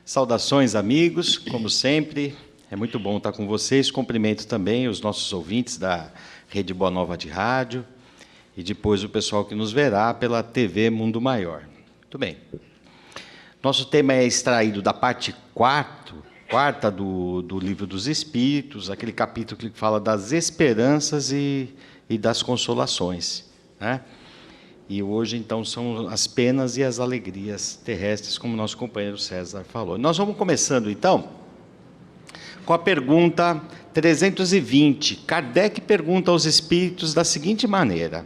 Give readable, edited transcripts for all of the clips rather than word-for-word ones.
Saudações, amigos, como sempre, é muito bom estar com vocês. Cumprimento também os nossos ouvintes da Rede Boa Nova de Rádio e depois o pessoal que nos verá pela TV Mundo Maior. Muito bem. Nosso tema é extraído da parte quarta do Livro dos Espíritos, aquele capítulo que fala das esperanças e das consolações, né? E hoje, então, são as penas e as alegrias terrestres, como nosso companheiro César falou. Nós vamos começando, então, com a pergunta 320. Kardec pergunta aos espíritos da seguinte maneira: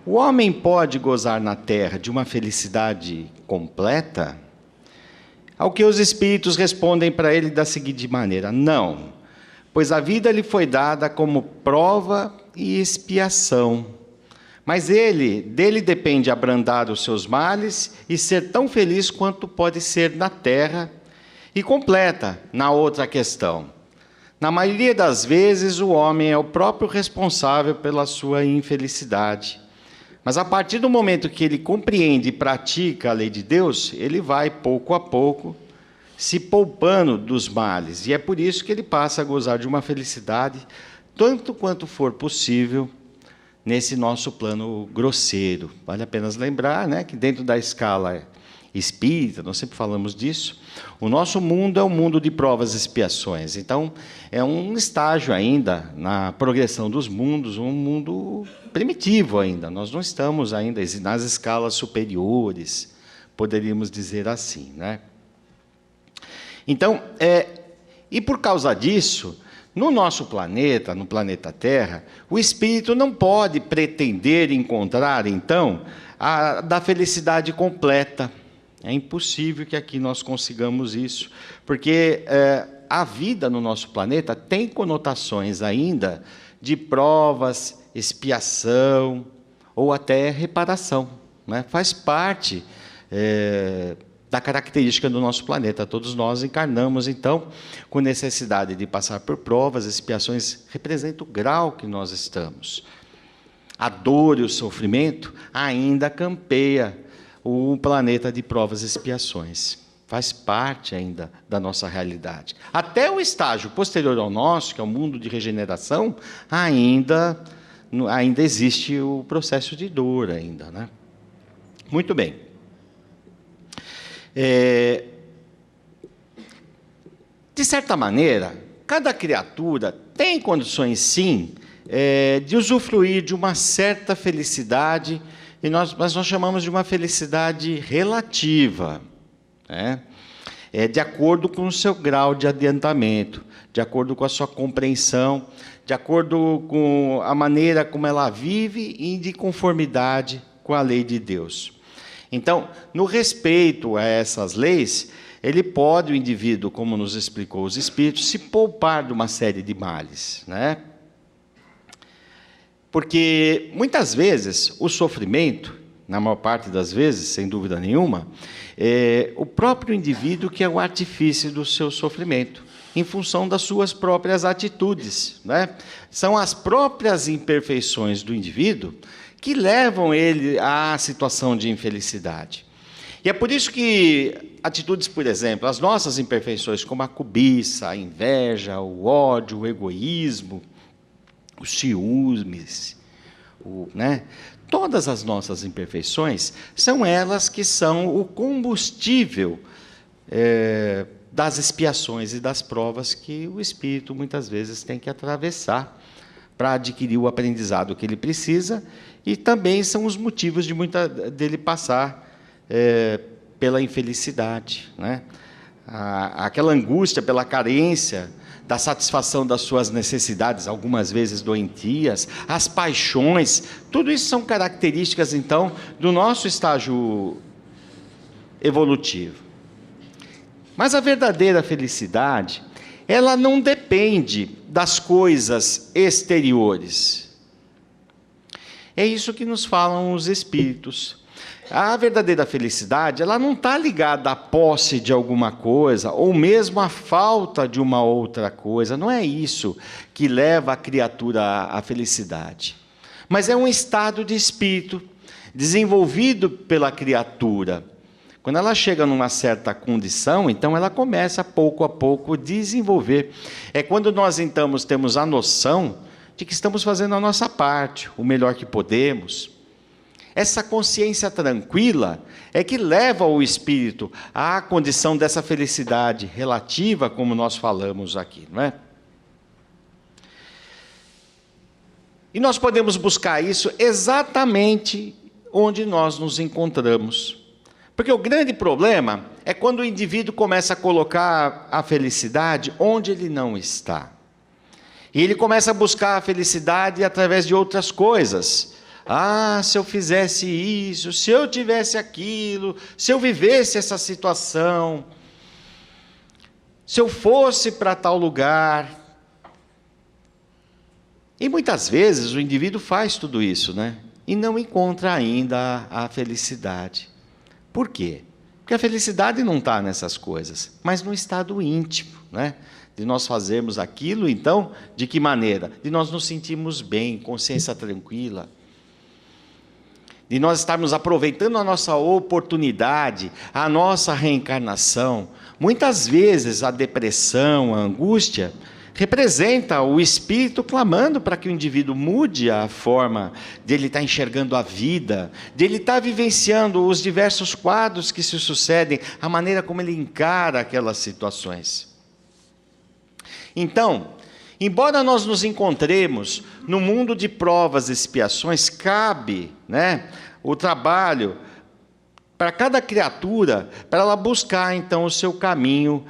o homem pode gozar na Terra de uma felicidade completa? Ao que os espíritos respondem para ele da seguinte maneira: não, pois a vida lhe foi dada como prova e expiação. Mas dele depende abrandar os seus males e ser tão feliz quanto pode ser na terra. E completa na outra questão: na maioria das vezes o homem é o próprio responsável pela sua infelicidade. Mas a partir do momento que ele compreende e pratica a lei de Deus, ele vai pouco a pouco se poupando dos males. E é por isso que ele passa a gozar de uma felicidade tanto quanto for possível nesse nosso plano grosseiro. Vale a pena lembrar, né, que dentro da escala espírita, nós sempre falamos disso, o nosso mundo é um mundo de provas e expiações. Então, é um estágio ainda na progressão dos mundos, um mundo primitivo ainda. Nós não estamos ainda nas escalas superiores, poderíamos dizer assim, né? Então, e por causa disso, no nosso planeta, no planeta Terra, o espírito não pode pretender encontrar, então, a da felicidade completa. É impossível que aqui nós consigamos isso, porque a vida no nosso planeta tem conotações ainda de provas, expiação ou até reparação, né? Faz parte da característica do nosso planeta. Todos nós encarnamos, então, com necessidade de passar por provas, expiações, representa o grau que nós estamos. A dor e o sofrimento ainda campeia o planeta de provas e expiações. Faz parte ainda da nossa realidade. Até o estágio posterior ao nosso, que é o mundo de regeneração, ainda existe o processo de dor ainda, né? Muito bem. De certa maneira, cada criatura tem condições, sim, de usufruir de uma certa felicidade, mas nós chamamos de uma felicidade relativa, né? De acordo com o seu grau de adiantamento, de acordo com a sua compreensão, de acordo com a maneira como ela vive e de conformidade com a lei de Deus. Então, no respeito a essas leis, o indivíduo, como nos explicou os espíritos, se poupar de uma série de males, né? Porque, muitas vezes, o sofrimento, na maior parte das vezes, sem dúvida nenhuma, é o próprio indivíduo que é o artifício do seu sofrimento, em função das suas próprias atitudes, né? São as próprias imperfeições do indivíduo que levam ele à situação de infelicidade. E é por isso que atitudes, por exemplo, as nossas imperfeições, como a cobiça, a inveja, o ódio, o egoísmo, os ciúmes, né? Todas as nossas imperfeições são elas que são o combustível das expiações e das provas que o espírito muitas vezes tem que atravessar para adquirir o aprendizado que ele precisa, e também são os motivos dele passar pela infelicidade, né? Aquela angústia pela carência da satisfação das suas necessidades, algumas vezes doentias, as paixões, tudo isso são características, então, do nosso estágio evolutivo. Mas a verdadeira felicidade, ela não depende das coisas exteriores. É isso que nos falam os espíritos. A verdadeira felicidade, ela não está ligada à posse de alguma coisa, ou mesmo à falta de uma outra coisa. Não é isso que leva a criatura à felicidade. Mas é um estado de espírito desenvolvido pela criatura, Quando ela chega numa certa condição, então ela começa pouco a pouco a desenvolver. É quando nós então temos a noção de que estamos fazendo a nossa parte, o melhor que podemos. Essa consciência tranquila é que leva o espírito à condição dessa felicidade relativa, como nós falamos aqui, não é? E nós podemos buscar isso exatamente onde nós nos encontramos. Porque o grande problema é quando o indivíduo começa a colocar a felicidade onde ele não está. E ele começa a buscar a felicidade através de outras coisas. Ah, se eu fizesse isso, se eu tivesse aquilo, se eu vivesse essa situação, se eu fosse para tal lugar. E muitas vezes o indivíduo faz tudo isso, né? E não encontra ainda a felicidade. Por quê? Porque a felicidade não está nessas coisas, mas no estado íntimo, né? De nós fazermos aquilo, então, de que maneira? De nós nos sentirmos bem, consciência tranquila. De nós estarmos aproveitando a nossa oportunidade, a nossa reencarnação. Muitas vezes a depressão, a angústia, representa o espírito clamando para que o indivíduo mude a forma de ele estar enxergando a vida, de ele estar vivenciando os diversos quadros que se sucedem, a maneira como ele encara aquelas situações. Então, embora nós nos encontremos no mundo de provas e expiações, cabe, né, o trabalho para cada criatura, para ela buscar então o seu caminho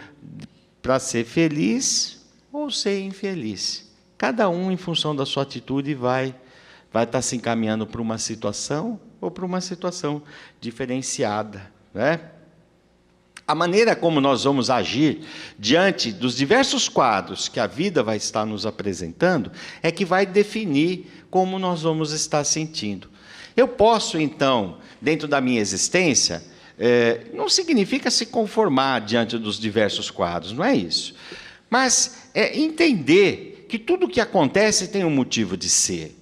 para ser feliz ou ser infeliz. Cada um, em função da sua atitude, vai estar se encaminhando para uma situação ou para uma situação diferenciada, né? A maneira como nós vamos agir diante dos diversos quadros que a vida vai estar nos apresentando é que vai definir como nós vamos estar sentindo. Eu posso, então, dentro da minha existência, não significa se conformar diante dos diversos quadros, não é isso. Mas é entender que tudo o que acontece tem um motivo de ser.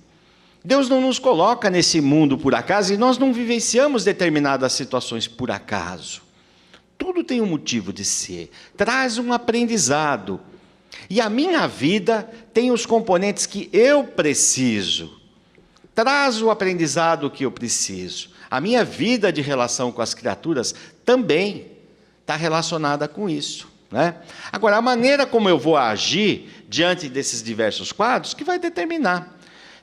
Deus não nos coloca nesse mundo por acaso e nós não vivenciamos determinadas situações por acaso. Tudo tem um motivo de ser, traz um aprendizado. E a minha vida tem os componentes que eu preciso, traz o aprendizado que eu preciso. A minha vida de relação com as criaturas também está relacionada com isso, né? Agora, a maneira como eu vou agir diante desses diversos quadros que vai determinar.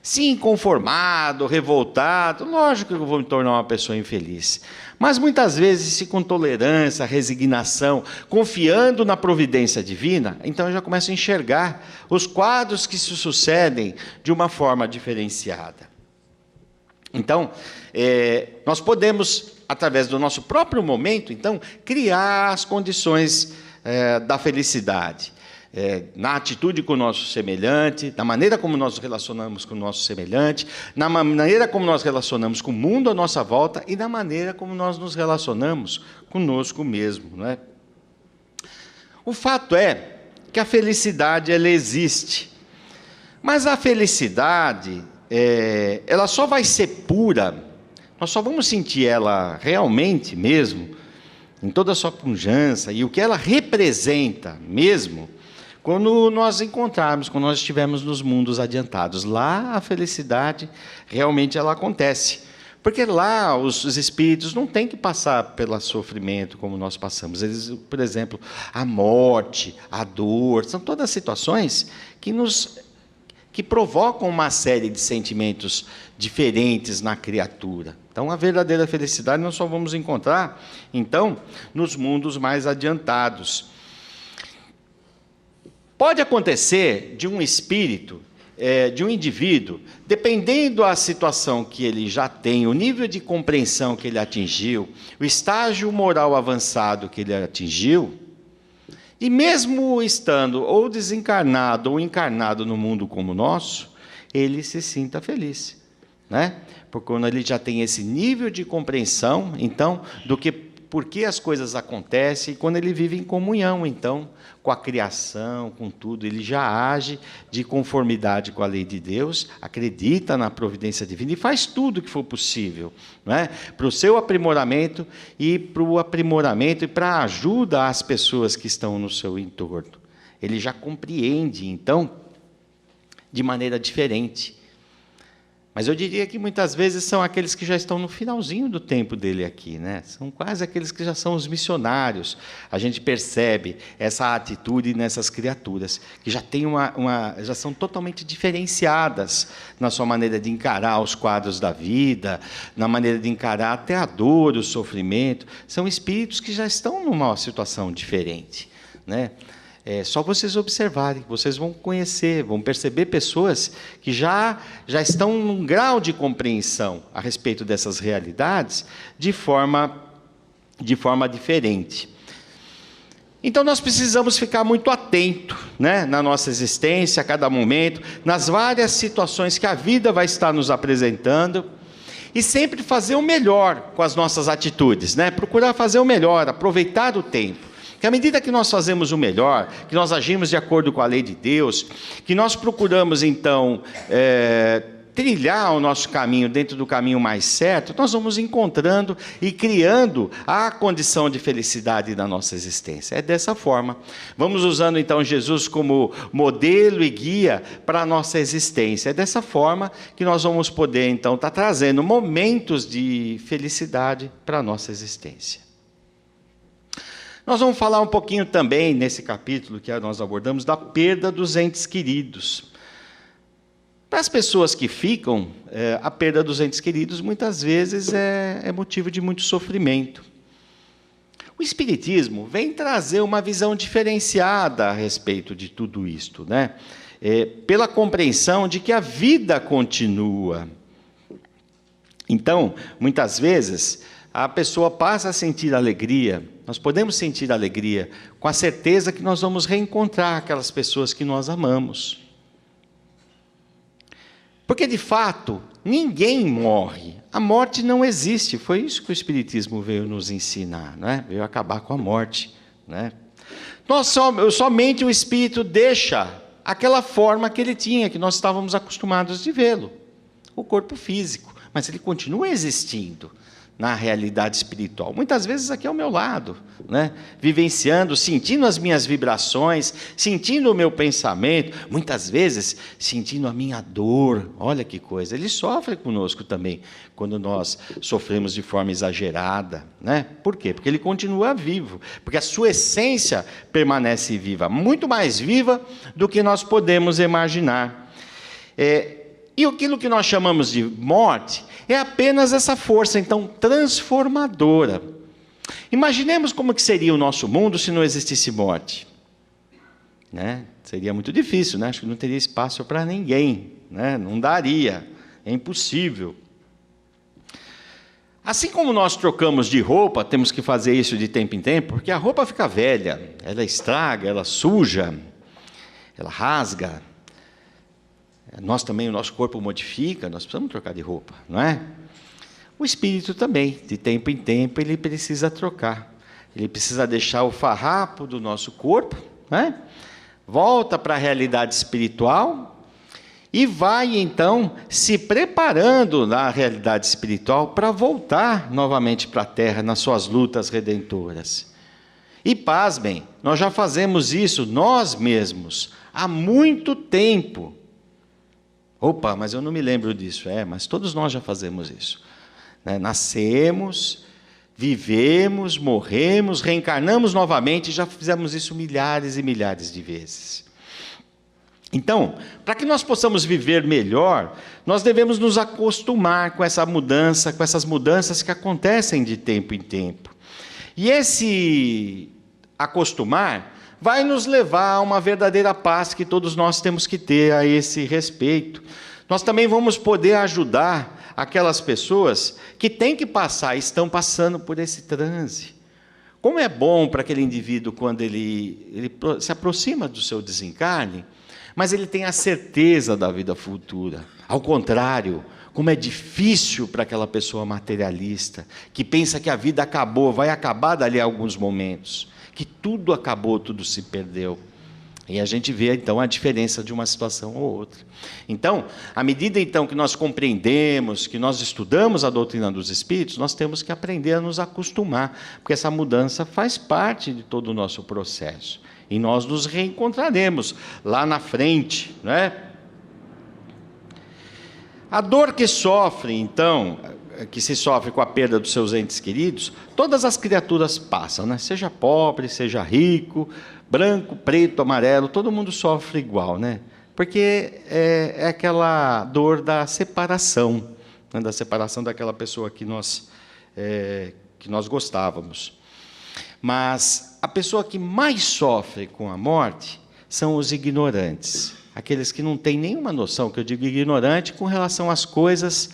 Se inconformado, revoltado, lógico que eu vou me tornar uma pessoa infeliz. Mas muitas vezes, se com tolerância, resignação, confiando na providência divina, então eu já começo a enxergar os quadros que se sucedem de uma forma diferenciada. Então, nós podemos, através do nosso próprio momento, então, criar as condições da felicidade. Na atitude com o nosso semelhante, na maneira como nós nos relacionamos com o nosso semelhante, na maneira como nós relacionamos com o mundo à nossa volta e na maneira como nós nos relacionamos conosco mesmo, não é? O fato é que a felicidade, ela existe, mas a felicidade, ela só vai ser pura, nós só vamos sentir ela realmente mesmo, em toda a sua pujança e o que ela representa mesmo, quando nós encontrarmos, quando nós estivermos nos mundos adiantados. Lá a felicidade realmente ela acontece. Porque lá os espíritos não têm que passar pelo sofrimento como nós passamos. Eles, por exemplo, a morte, a dor, são todas situações que provocam uma série de sentimentos diferentes na criatura. Então, a verdadeira felicidade nós só vamos encontrar, então, nos mundos mais adiantados. Pode acontecer de um espírito, de um indivíduo, dependendo da situação que ele já tem, o nível de compreensão que ele atingiu, o estágio moral avançado que ele atingiu, e mesmo estando ou desencarnado ou encarnado no mundo como o nosso, ele se sinta feliz, né? Porque quando ele já tem esse nível de compreensão, então, do que por que as coisas acontecem, e quando ele vive em comunhão, então, com a criação, com tudo, ele já age de conformidade com a lei de Deus, acredita na providência divina e faz tudo o que for possível, não é? Para o seu aprimoramento e para o aprimoramento e para a ajuda às pessoas que estão no seu entorno. Ele já compreende, então, de maneira diferente. Mas eu diria que muitas vezes são aqueles que já estão no finalzinho do tempo dele aqui, né? São quase aqueles que já são os missionários. A gente percebe essa atitude nessas criaturas, que já têm já são totalmente diferenciadas na sua maneira de encarar os quadros da vida, na maneira de encarar até a dor, o sofrimento. São espíritos que já estão numa situação diferente, né? É só vocês observarem, vocês vão conhecer, vão perceber pessoas que já estão num grau de compreensão a respeito dessas realidades de forma diferente. Então, nós precisamos ficar muito atentos, né, na nossa existência, a cada momento, nas várias situações que a vida vai estar nos apresentando, e sempre fazer o melhor com as nossas atitudes, né? Procurar fazer o melhor, aproveitar o tempo. Que à medida que nós fazemos o melhor, que nós agimos de acordo com a lei de Deus, que nós procuramos, então, trilhar o nosso caminho dentro do caminho mais certo, nós vamos encontrando e criando a condição de felicidade da nossa existência. É dessa forma. Vamos usando, então, Jesus como modelo e guia para a nossa existência. É dessa forma que nós vamos poder, então, estar trazendo momentos de felicidade para a nossa existência. Nós vamos falar um pouquinho também, nesse capítulo que nós abordamos, da perda dos entes queridos. Para as pessoas que ficam, a perda dos entes queridos, muitas vezes, é motivo de muito sofrimento. O Espiritismo vem trazer uma visão diferenciada a respeito de tudo isto, né? Pela compreensão de que a vida continua. Então, muitas vezes, a pessoa passa a sentir alegria, nós podemos sentir alegria com a certeza que nós vamos reencontrar aquelas pessoas que nós amamos. Porque, de fato, ninguém morre. A morte não existe. Foi isso que o Espiritismo veio nos ensinar, né? Veio acabar com a morte, né? Somente o Espírito deixa aquela forma que ele tinha, que nós estávamos acostumados de vê-lo, o corpo físico, mas ele continua existindo na realidade espiritual. Muitas vezes aqui ao meu lado, né? Vivenciando, sentindo as minhas vibrações, sentindo o meu pensamento, muitas vezes sentindo a minha dor. Olha que coisa, ele sofre conosco também, quando nós sofremos de forma exagerada, né? Por quê? Porque ele continua vivo, porque a sua essência permanece viva, muito mais viva do que nós podemos imaginar. E aquilo que nós chamamos de morte é apenas essa força, então, transformadora. Imaginemos como que seria o nosso mundo se não existisse morte, né? Seria muito difícil, né? Acho que não teria espaço para ninguém, né? Não daria, é impossível. Assim como nós trocamos de roupa, temos que fazer isso de tempo em tempo, porque a roupa fica velha, ela estraga, ela suja, ela rasga. Nós também, o nosso corpo modifica, nós precisamos trocar de roupa, não é? O espírito também, de tempo em tempo, ele precisa trocar. Ele precisa deixar o farrapo do nosso corpo, né? Volta para a realidade espiritual e vai, então, se preparando na realidade espiritual para voltar novamente para a Terra nas suas lutas redentoras. E, pasmem, nós já fazemos isso nós mesmos há muito tempo. Opa, mas eu não me lembro disso. Mas todos nós já fazemos isso, né? Nascemos, vivemos, morremos, reencarnamos novamente, já fizemos isso milhares e milhares de vezes. Então, para que nós possamos viver melhor, nós devemos nos acostumar com essa mudança, com essas mudanças que acontecem de tempo em tempo. E esse acostumar vai nos levar a uma verdadeira paz que todos nós temos que ter a esse respeito. Nós também vamos poder ajudar aquelas pessoas que têm que passar, estão passando por esse transe. Como é bom para aquele indivíduo quando ele se aproxima do seu desencarne, mas ele tem a certeza da vida futura. Ao contrário, Como é difícil para aquela pessoa materialista, que pensa que a vida acabou, vai acabar dali a alguns momentos, que tudo acabou, tudo se perdeu. E a gente vê, então, a diferença de uma situação ou outra. Então, à medida então, que nós compreendemos, que nós estudamos a doutrina dos Espíritos, nós temos que aprender a nos acostumar, porque essa mudança faz parte de todo o nosso processo. E nós nos reencontraremos lá na frente, né? A dor que sofre, então, que se sofre com a perda dos seus entes queridos, todas as criaturas passam, né? Seja pobre, seja rico, branco, preto, amarelo, todo mundo sofre igual, né? Porque é aquela dor da separação, né? Da separação daquela pessoa que nós gostávamos. Mas a pessoa que mais sofre com a morte são os ignorantes, aqueles que não têm nenhuma noção, que eu digo ignorante, com relação às coisas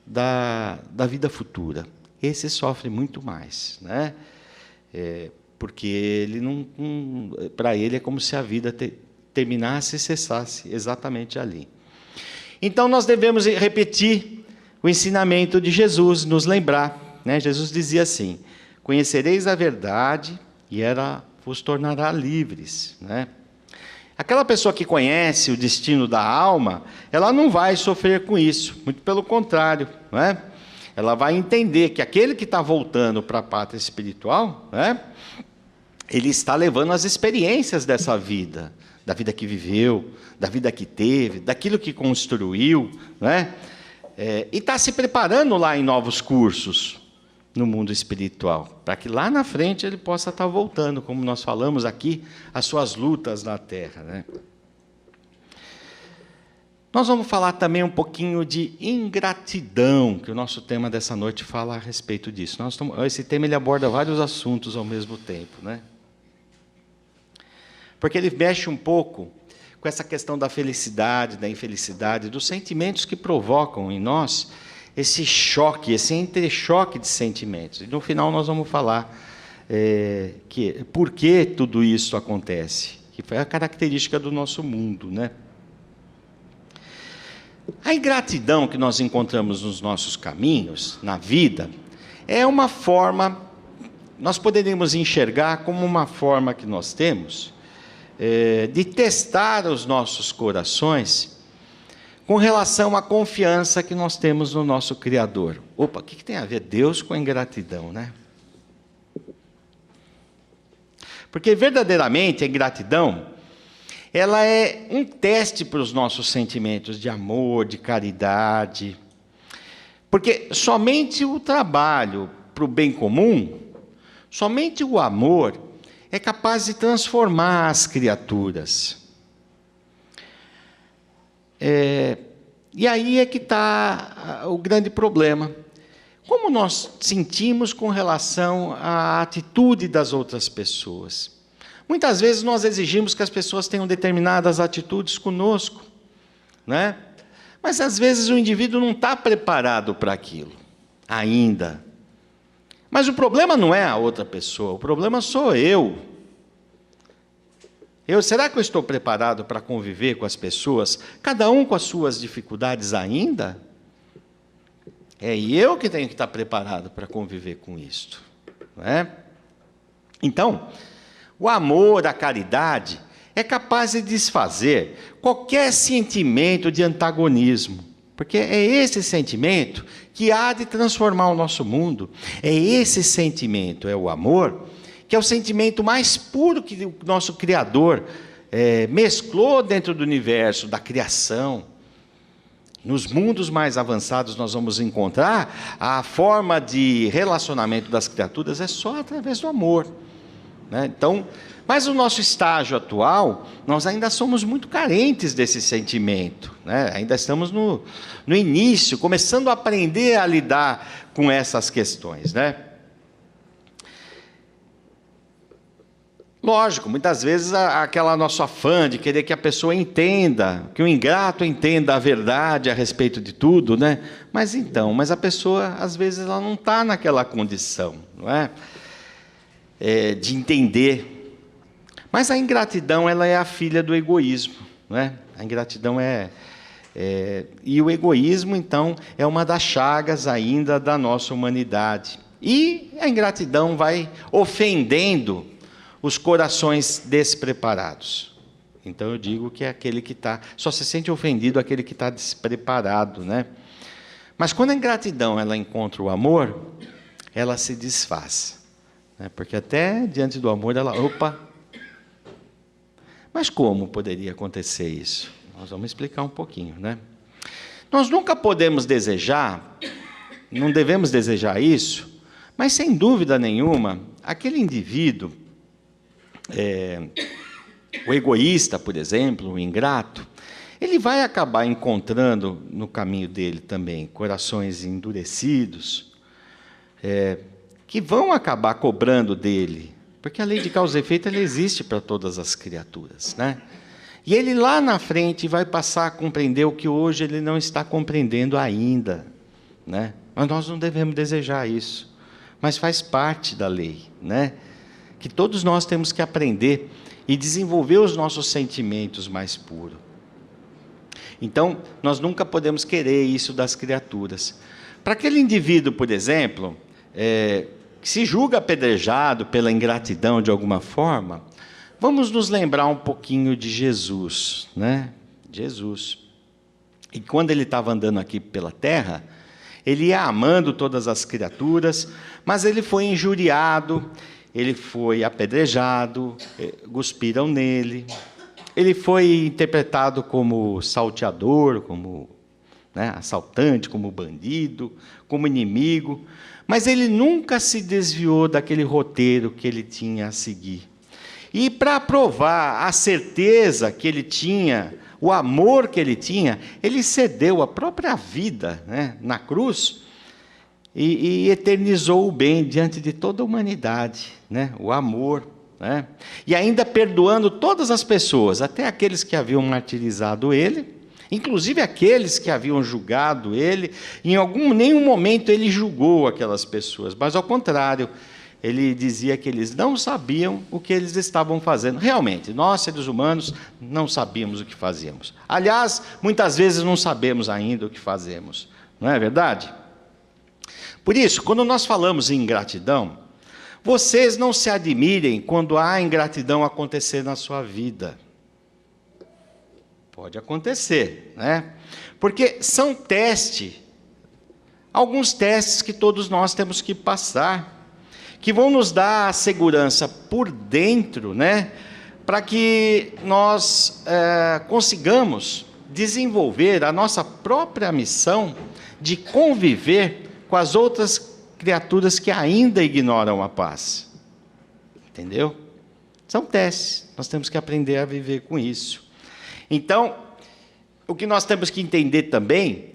da vida futura. Esse sofre muito mais, né? Porque ele para ele é como se a vida terminasse e cessasse exatamente ali. Então nós devemos repetir o ensinamento de Jesus, nos lembrar, né? Jesus dizia assim: conhecereis a verdade e ela vos tornará livres, né? Aquela pessoa que conhece o destino da alma, ela não vai sofrer com isso, muito pelo contrário, não é? Ela vai entender que aquele que está voltando para a pátria espiritual, né, ele está levando as experiências dessa vida, da vida que viveu, da vida que teve, daquilo que construiu, né, e está se preparando lá em novos cursos no mundo espiritual, para que lá na frente ele possa estar voltando, como nós falamos aqui, as suas lutas na Terra, né? Nós vamos falar também um pouquinho de ingratidão, que o nosso tema dessa noite fala a respeito disso. Esse tema ele aborda vários assuntos ao mesmo tempo, né? Porque ele mexe um pouco com essa questão da felicidade, da infelicidade, dos sentimentos que provocam em nós esse choque, esse entrechoque de sentimentos. E no final nós vamos falar por que tudo isso acontece, que foi a característica do nosso mundo, né? A ingratidão que nós encontramos nos nossos caminhos, na vida, é uma forma, nós poderíamos enxergar como uma forma que nós temos de testar os nossos corações com relação à confiança que nós temos no nosso Criador. Opa, o que tem a ver Deus com a ingratidão, né? Porque verdadeiramente a ingratidão, ela é um teste para os nossos sentimentos de amor, de caridade. Porque somente o trabalho para o bem comum, somente o amor é capaz de transformar as criaturas. E aí é que está o grande problema. Como nós sentimos com relação à atitude das outras pessoas? Muitas vezes nós exigimos que as pessoas tenham determinadas atitudes conosco, né? Mas às vezes o indivíduo não está preparado para aquilo, ainda. Mas o problema não é a outra pessoa, o problema sou eu. Será que eu estou preparado para conviver com as pessoas, cada um com as suas dificuldades ainda? E eu que tenho que estar preparado para conviver com isto, não é? Então, o amor, a caridade, é capaz de desfazer qualquer sentimento de antagonismo, porque é esse sentimento que há de transformar o nosso mundo. É esse sentimento, é o amor, que é o sentimento mais puro que o nosso Criador mesclou dentro do universo, da criação. Nos mundos mais avançados nós vamos encontrar a forma de relacionamento das criaturas é só através do amor, né? Então, mas o nosso estágio atual, nós ainda somos muito carentes desse sentimento, né? Ainda estamos no início, começando a aprender a lidar com essas questões, né? Lógico, muitas vezes aquela nosso afã de querer que a pessoa entenda, que o ingrato entenda a verdade a respeito de tudo, né? Mas a pessoa, às vezes, ela não está naquela condição, não é? De entender. Mas a ingratidão, ela é a filha do egoísmo, não é? A ingratidão é E o egoísmo, então, é uma das chagas ainda da nossa humanidade. E a ingratidão vai ofendendo os corações despreparados. Então eu digo que é aquele que está... Só se sente ofendido aquele que está despreparado, né? Mas quando a ingratidão ela encontra o amor, ela se desfaz, né? Porque até diante do amor ela... Opa! Mas como poderia acontecer isso? Nós vamos explicar um pouquinho, né? Nós nunca podemos desejar, não devemos desejar isso, mas sem dúvida nenhuma, aquele indivíduo, o egoísta, por exemplo, o ingrato, ele vai acabar encontrando no caminho dele também corações endurecidos, que vão acabar cobrando dele, porque a lei de causa e efeito ela existe para todas as criaturas, né? E ele lá na frente vai passar a compreender o que hoje ele não está compreendendo ainda, né? Mas nós não devemos desejar isso, mas faz parte da lei, né? Que todos nós temos que aprender e desenvolver os nossos sentimentos mais puros. Então, nós nunca podemos querer isso das criaturas. Para aquele indivíduo, por exemplo, que se julga apedrejado pela ingratidão de alguma forma, vamos nos lembrar um pouquinho de Jesus, né? Jesus. E quando ele estava andando aqui pela terra, ele ia amando todas as criaturas, mas ele foi injuriado, ele foi apedrejado, cuspiram nele, ele foi interpretado como salteador, como, né, assaltante, como bandido, como inimigo, mas ele nunca se desviou daquele roteiro que ele tinha a seguir. E para provar a certeza que ele tinha, o amor que ele tinha, ele cedeu a própria vida, né, na cruz e eternizou o bem diante de toda a humanidade, né, o amor, né, e ainda perdoando todas as pessoas, até aqueles que haviam martirizado ele, inclusive aqueles que haviam julgado ele. Em nenhum momento ele julgou aquelas pessoas, mas ao contrário, ele dizia que eles não sabiam o que eles estavam fazendo. Realmente, nós, seres humanos, não sabíamos o que fazíamos. Aliás, muitas vezes não sabemos ainda o que fazemos. Não é verdade? Por isso, quando nós falamos em ingratidão, vocês não se admirem quando há ingratidão acontecer na sua vida. Pode acontecer, né? Porque são alguns testes que todos nós temos que passar, que vão nos dar a segurança por dentro, né, para que nós consigamos desenvolver a nossa própria missão de conviver com as outras criaturas que ainda ignoram a paz. Entendeu? São testes, nós temos que aprender a viver com isso. Então, o que nós temos que entender também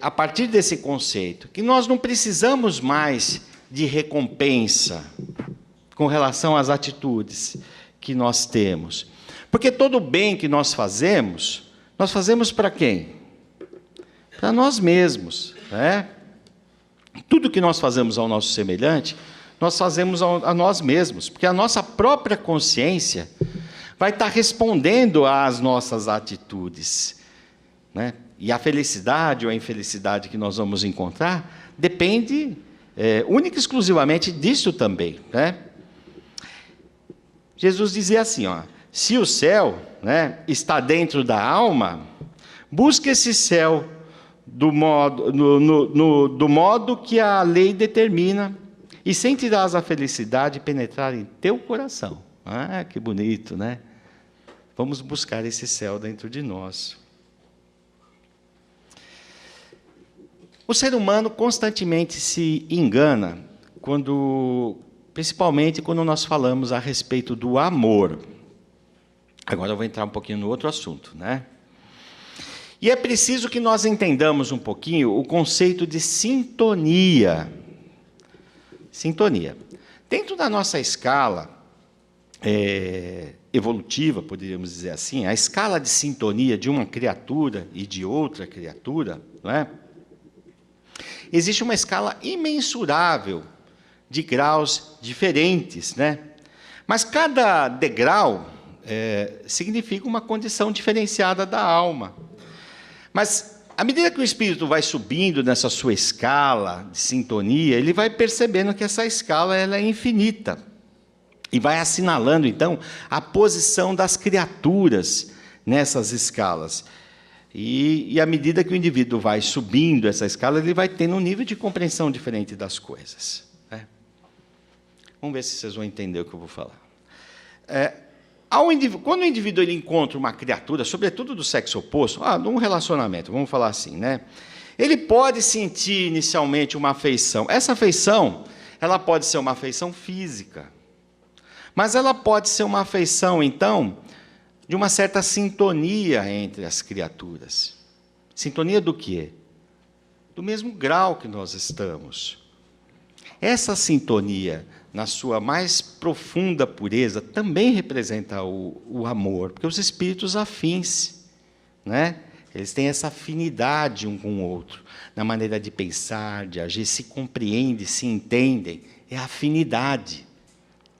a partir desse conceito, que nós não precisamos mais de recompensa com relação às atitudes que nós temos. Porque todo o bem que nós fazemos para quem? Para nós mesmos, né? Tudo que nós fazemos ao nosso semelhante, nós fazemos a nós mesmos, porque a nossa própria consciência vai estar respondendo às nossas atitudes, né? E a felicidade ou a infelicidade que nós vamos encontrar depende única e exclusivamente disso também, né? Jesus dizia assim, ó, se o céu, né, está dentro da alma, busque esse céu do modo que a lei determina, e sentirás a felicidade penetrar em teu coração. Ah, que bonito, né? Vamos buscar esse céu dentro de nós. O ser humano constantemente se engana, principalmente quando nós falamos a respeito do amor. Agora eu vou entrar um pouquinho no outro assunto, né? E é preciso que nós entendamos um pouquinho o conceito de sintonia. Sintonia. Dentro da nossa escala evolutiva, poderíamos dizer assim, a escala de sintonia de uma criatura e de outra criatura, não é? Existe uma escala imensurável de graus diferentes, né? Mas cada degrau significa uma condição diferenciada da alma. Mas, à medida que o espírito vai subindo nessa sua escala de sintonia, ele vai percebendo que essa escala ela é infinita. E vai assinalando, então, a posição das criaturas nessas escalas. E à medida que o indivíduo vai subindo essa escala, ele vai tendo um nível de compreensão diferente das coisas, né? Vamos ver se vocês vão entender o que eu vou falar. Quando o indivíduo ele encontra uma criatura, sobretudo do sexo oposto, num relacionamento, vamos falar assim, né? Ele pode sentir inicialmente uma afeição. Essa afeição, ela pode ser uma afeição física, mas ela pode ser uma afeição, então, de uma certa sintonia entre as criaturas. Sintonia do quê? Do mesmo grau que nós estamos. Essa sintonia, na sua mais profunda pureza, também representa o amor, porque os espíritos afins, né? Eles têm essa afinidade um com o outro, na maneira de pensar, de agir, se compreendem, se entendem. É a afinidade,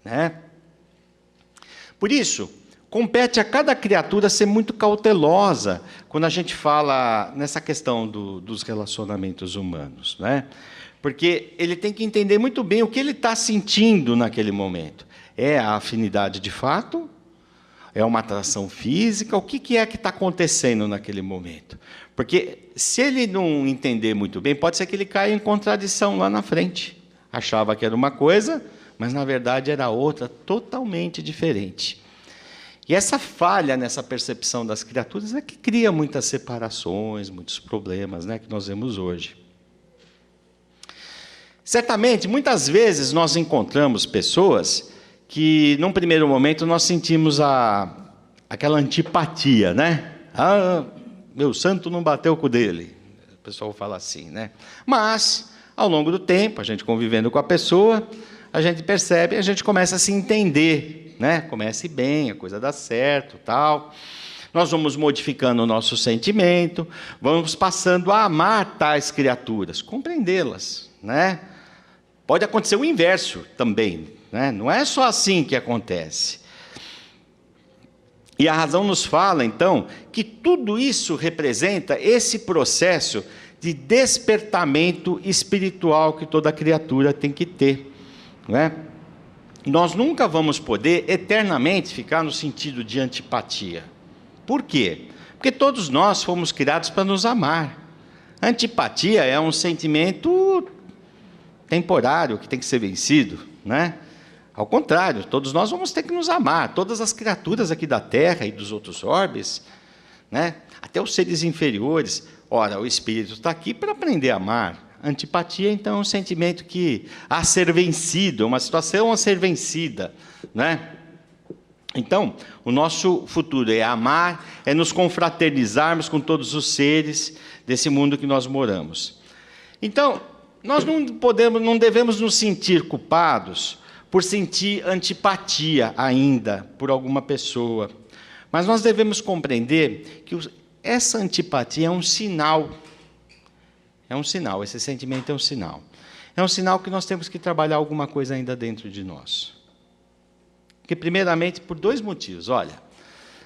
né? Por isso, compete a cada criatura ser muito cautelosa quando a gente fala nessa questão dos relacionamentos humanos, né? Porque ele tem que entender muito bem o que ele está sentindo naquele momento. É a afinidade de fato? É uma atração física? O que é que está acontecendo naquele momento? Porque se ele não entender muito bem, pode ser que ele caia em contradição lá na frente. Achava que era uma coisa, mas na verdade era outra, totalmente diferente. E essa falha nessa percepção das criaturas é que cria muitas separações, muitos problemas, né, que nós vemos hoje. Certamente, muitas vezes nós encontramos pessoas que, num primeiro momento, nós sentimos aquela antipatia, né? Meu santo não bateu com o dele. O pessoal fala assim, né? Mas, ao longo do tempo, a gente convivendo com a pessoa, a gente percebe, a gente começa a se entender, né? Comece bem, a coisa dá certo, tal. Nós vamos modificando o nosso sentimento, vamos passando a amar tais criaturas, compreendê-las, né? Pode acontecer o inverso também, né? Não é só assim que acontece. E a razão nos fala, então, que tudo isso representa esse processo de despertamento espiritual que toda criatura tem que ter, né? Nós nunca vamos poder eternamente ficar no sentido de antipatia. Por quê? Porque todos nós fomos criados para nos amar. A antipatia é um sentimento temporário que tem que ser vencido, né? Ao contrário, todos nós vamos ter que nos amar. Todas as criaturas aqui da Terra e dos outros orbes, né? Até os seres inferiores. Ora, o espírito está aqui para aprender a amar. Antipatia, então, é um sentimento que a ser vencido, é uma situação a ser vencida, né? Então, o nosso futuro é amar, é nos confraternizarmos com todos os seres desse mundo que nós moramos. Então, nós não devemos nos sentir culpados por sentir antipatia ainda por alguma pessoa, mas nós devemos compreender que essa antipatia é um sinal. É um sinal, esse sentimento é um sinal. É um sinal que nós temos que trabalhar alguma coisa ainda dentro de nós. Porque, primeiramente, por dois motivos. Olha,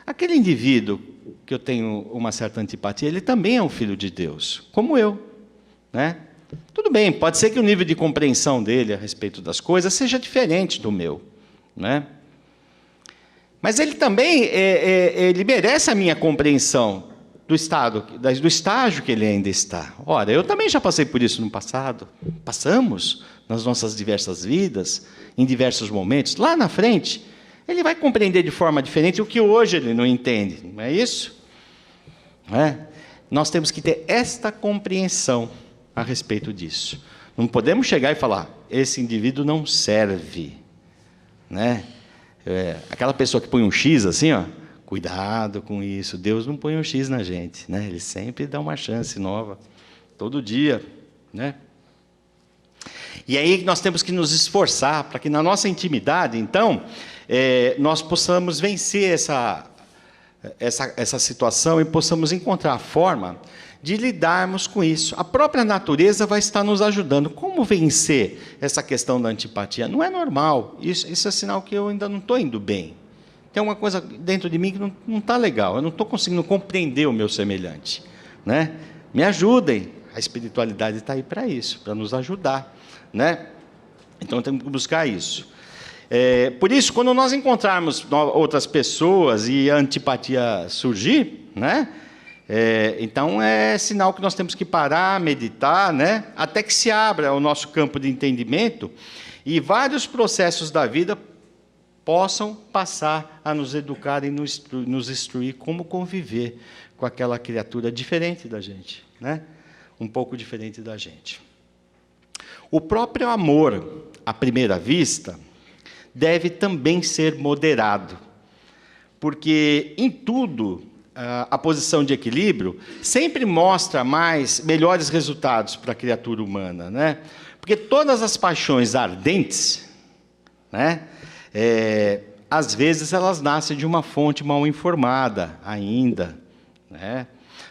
aquele indivíduo que eu tenho uma certa antipatia, ele também é um filho de Deus, como eu, né? Tudo bem, pode ser que o nível de compreensão dele a respeito das coisas seja diferente do meu, né? Mas ele também ele merece a minha compreensão do estágio que ele ainda está. Ora, eu também já passei por isso no passado. Passamos nas nossas diversas vidas, em diversos momentos. Lá na frente, ele vai compreender de forma diferente o que hoje ele não entende. Não é isso? Não é? Nós temos que ter esta compreensão a respeito disso. Não podemos chegar e falar, esse indivíduo não serve, né? Aquela pessoa que põe um X assim, ó, cuidado com isso. Deus não põe um X na gente, né? Ele sempre dá uma chance nova, todo dia, né? E aí nós temos que nos esforçar para que na nossa intimidade, então, nós possamos vencer essa situação e possamos encontrar a forma de lidarmos com isso. A própria natureza vai estar nos ajudando. Como vencer essa questão da antipatia? Não é normal. Isso é sinal que eu ainda não estou indo bem. Tem uma coisa dentro de mim que não está legal. Eu não estou conseguindo compreender o meu semelhante. né? Me ajudem. A espiritualidade está aí para isso, para nos ajudar, né? Então, temos que buscar isso. Por isso, quando nós encontrarmos outras pessoas e a antipatia surgir, né? Então, é sinal que nós temos que parar, meditar, né? Até que se abra o nosso campo de entendimento e vários processos da vida possam passar a nos educar e nos instruir como conviver com aquela criatura diferente da gente, né? Um pouco diferente da gente. O próprio amor, à primeira vista, deve também ser moderado, porque em tudo a posição de equilíbrio sempre mostra melhores resultados para a criatura humana, né? Porque todas as paixões ardentes, né, às vezes elas nascem de uma fonte mal informada ainda, né?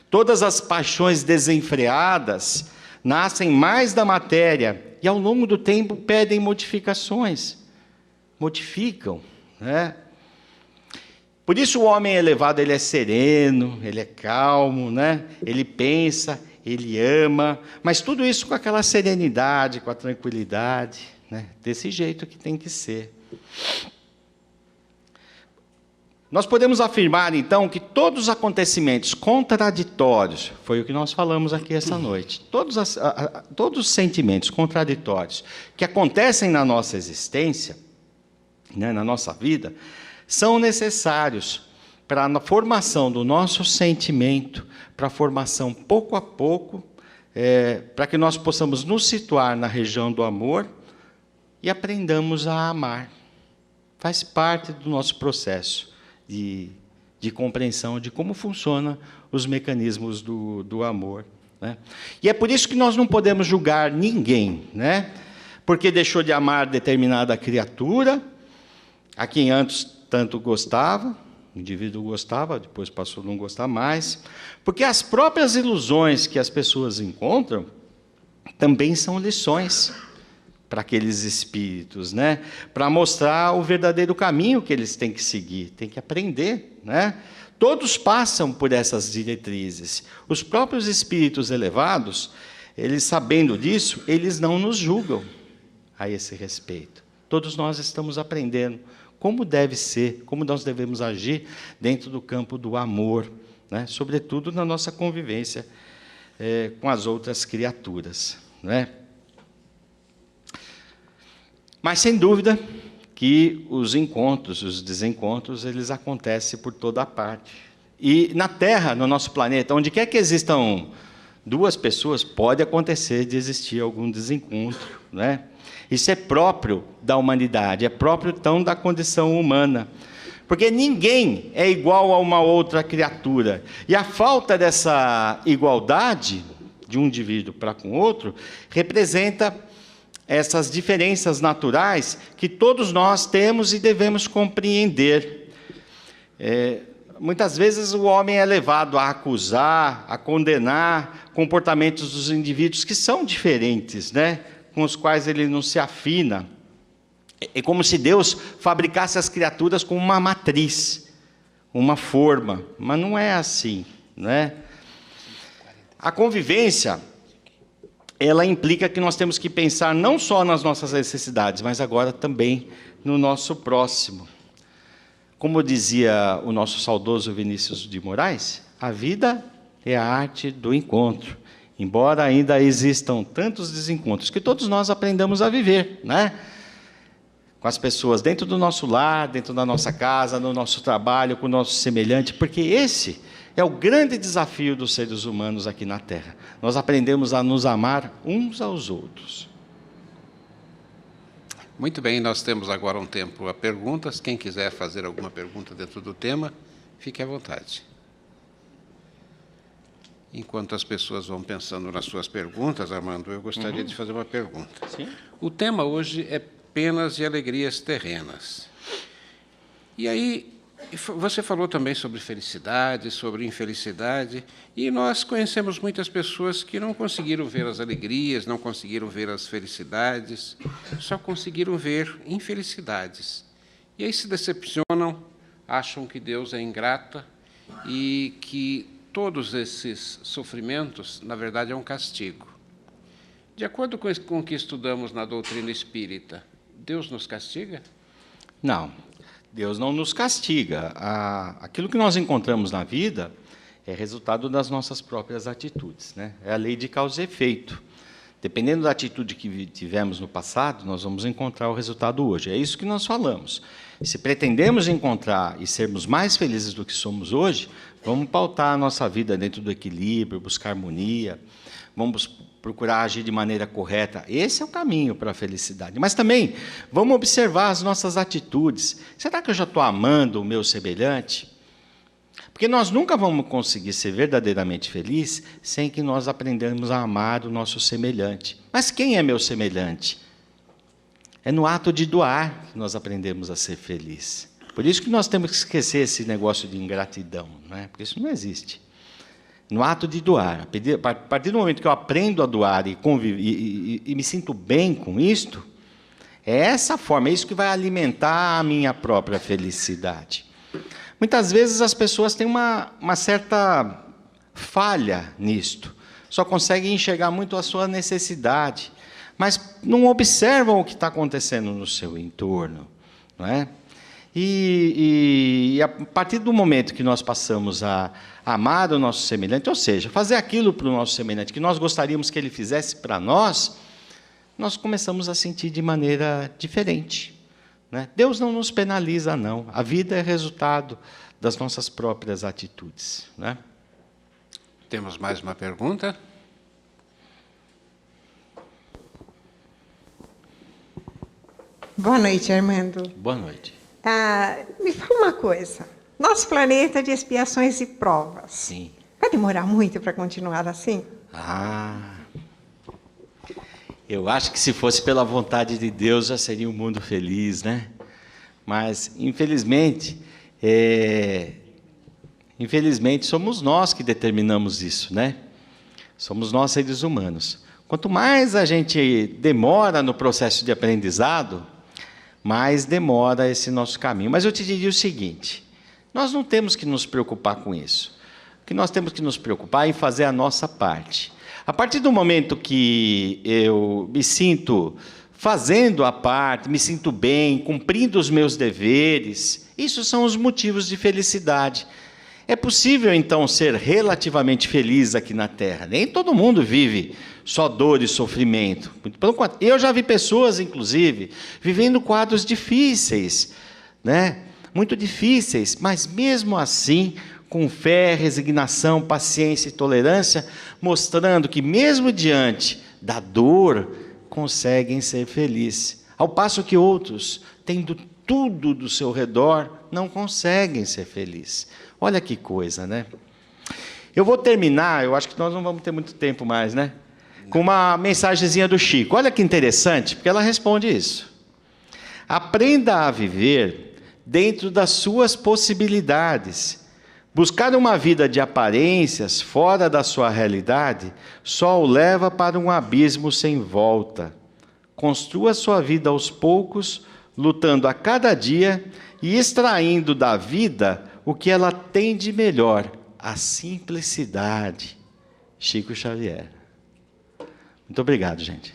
Todas as paixões desenfreadas nascem mais da matéria e, ao longo do tempo, pedem modificações. Modificam, né? Por isso o homem elevado, ele é sereno, ele é calmo, né? Ele pensa, ele ama, mas tudo isso com aquela serenidade, com a tranquilidade, né? Desse jeito que tem que ser. Nós podemos afirmar, então, que todos os acontecimentos contraditórios, foi o que nós falamos aqui essa noite, todos os sentimentos contraditórios que acontecem na nossa existência, né, na nossa vida, são necessários para a formação do nosso sentimento, para a formação pouco a pouco, para que nós possamos nos situar na região do amor e aprendamos a amar. Faz parte do nosso processo de compreensão de como funcionam os mecanismos do amor, né? E é por isso que nós não podemos julgar ninguém, né? Porque deixou de amar determinada criatura, a quem antes tanto gostava, o indivíduo gostava, depois passou a não gostar mais, porque as próprias ilusões que as pessoas encontram também são lições para aqueles espíritos, né? Para mostrar o verdadeiro caminho que eles têm que seguir, têm que aprender, né? Todos passam por essas diretrizes. Os próprios espíritos elevados, eles sabendo disso, eles não nos julgam a esse respeito. Todos nós estamos aprendendo como deve ser, como nós devemos agir dentro do campo do amor, né? Sobretudo na nossa convivência com as outras criaturas, né? Mas, sem dúvida, que os encontros, os desencontros, eles acontecem por toda a parte. E na Terra, no nosso planeta, onde quer que existam duas pessoas, pode acontecer de existir algum desencontro, né? Isso é próprio da humanidade, é próprio, então, da condição humana. Porque ninguém é igual a uma outra criatura. E a falta dessa igualdade de um indivíduo para com o outro representa essas diferenças naturais que todos nós temos e devemos compreender. Muitas vezes o homem é levado a acusar, a condenar comportamentos dos indivíduos que são diferentes, né? Com os quais ele não se afina. É como se Deus fabricasse as criaturas com uma matriz, uma forma, mas não é assim, né? A convivência, ela implica que nós temos que pensar não só nas nossas necessidades, mas agora também no nosso próximo. Como dizia o nosso saudoso Vinícius de Moraes, a vida é a arte do encontro. Embora ainda existam tantos desencontros, que todos nós aprendamos a viver, né? Com as pessoas dentro do nosso lar, dentro da nossa casa, no nosso trabalho, com o nosso semelhante, porque esse é o grande desafio dos seres humanos aqui na Terra. Nós aprendemos a nos amar uns aos outros. Muito bem, nós temos agora um tempo a perguntas. Quem quiser fazer alguma pergunta dentro do tema, fique à vontade. Enquanto as pessoas vão pensando nas suas perguntas, Armando, eu gostaria de fazer uma pergunta. Sim. O tema hoje é penas e alegrias terrenas. E aí, você falou também sobre felicidade, sobre infelicidade, e nós conhecemos muitas pessoas que não conseguiram ver as alegrias, não conseguiram ver as felicidades, só conseguiram ver infelicidades. E aí se decepcionam, acham que Deus é ingrata e que todos esses sofrimentos, na verdade, é um castigo. De acordo com o que estudamos na doutrina espírita, Deus nos castiga? Não, Deus não nos castiga. Aquilo que nós encontramos na vida é resultado das nossas próprias atitudes, né? É a lei de causa e efeito. Dependendo da atitude que tivemos no passado, nós vamos encontrar o resultado hoje. É isso que nós falamos. Se pretendemos encontrar e sermos mais felizes do que somos hoje, vamos pautar a nossa vida dentro do equilíbrio, buscar harmonia, vamos procurar agir de maneira correta. Esse é o caminho para a felicidade. Mas também vamos observar as nossas atitudes. Será que eu já estou amando o meu semelhante? Porque nós nunca vamos conseguir ser verdadeiramente felizes sem que nós aprendamos a amar o nosso semelhante. Mas quem é meu semelhante? É no ato de doar que nós aprendemos a ser felizes. Por isso que nós temos que esquecer esse negócio de ingratidão, né? Porque isso não existe. No ato de doar, a partir do momento que eu aprendo a doar e me sinto bem com isto, é essa forma, é isso que vai alimentar a minha própria felicidade. Muitas vezes as pessoas têm uma certa falha nisto, só conseguem enxergar muito a sua necessidade, mas não observam o que está acontecendo no seu entorno, não é? E a partir do momento que nós passamos a amar o nosso semelhante, ou seja, fazer aquilo para o nosso semelhante que nós gostaríamos que ele fizesse para nós, nós começamos a sentir de maneira diferente, né? Deus não nos penaliza, não. A vida é resultado das nossas próprias atitudes, né? Temos mais uma pergunta? Boa noite, Armando. Boa noite. Me fala uma coisa. Nosso planeta de expiações e provas. Sim. Vai demorar muito para continuar assim? Eu acho que se fosse pela vontade de Deus já seria um mundo feliz, né? Mas, infelizmente somos nós que determinamos isso, né? Somos nós, seres humanos. Quanto mais a gente demora no processo de aprendizado, mais demora esse nosso caminho. Mas eu te diria o seguinte, nós não temos que nos preocupar com isso. O que nós temos que nos preocupar é em fazer a nossa parte. A partir do momento que eu me sinto fazendo a parte, me sinto bem, cumprindo os meus deveres, isso são os motivos de felicidade. É possível, então, ser relativamente feliz aqui na Terra. Nem todo mundo vive só dor e sofrimento. Eu já vi pessoas, inclusive, vivendo quadros difíceis, né? Muito difíceis, mas mesmo assim, com fé, resignação, paciência e tolerância, mostrando que mesmo diante da dor, conseguem ser felizes. Ao passo que outros, tendo tudo do seu redor, não conseguem ser felizes. Olha que coisa, né? Eu vou terminar, eu acho que nós não vamos ter muito tempo mais, né? Com uma mensagenzinha do Chico. Olha que interessante, porque ela responde isso. Aprenda a viver dentro das suas possibilidades. Buscar uma vida de aparências fora da sua realidade só o leva para um abismo sem volta. Construa sua vida aos poucos, lutando a cada dia e extraindo da vida o que ela tem de melhor, a simplicidade. Chico Xavier. Muito obrigado, gente.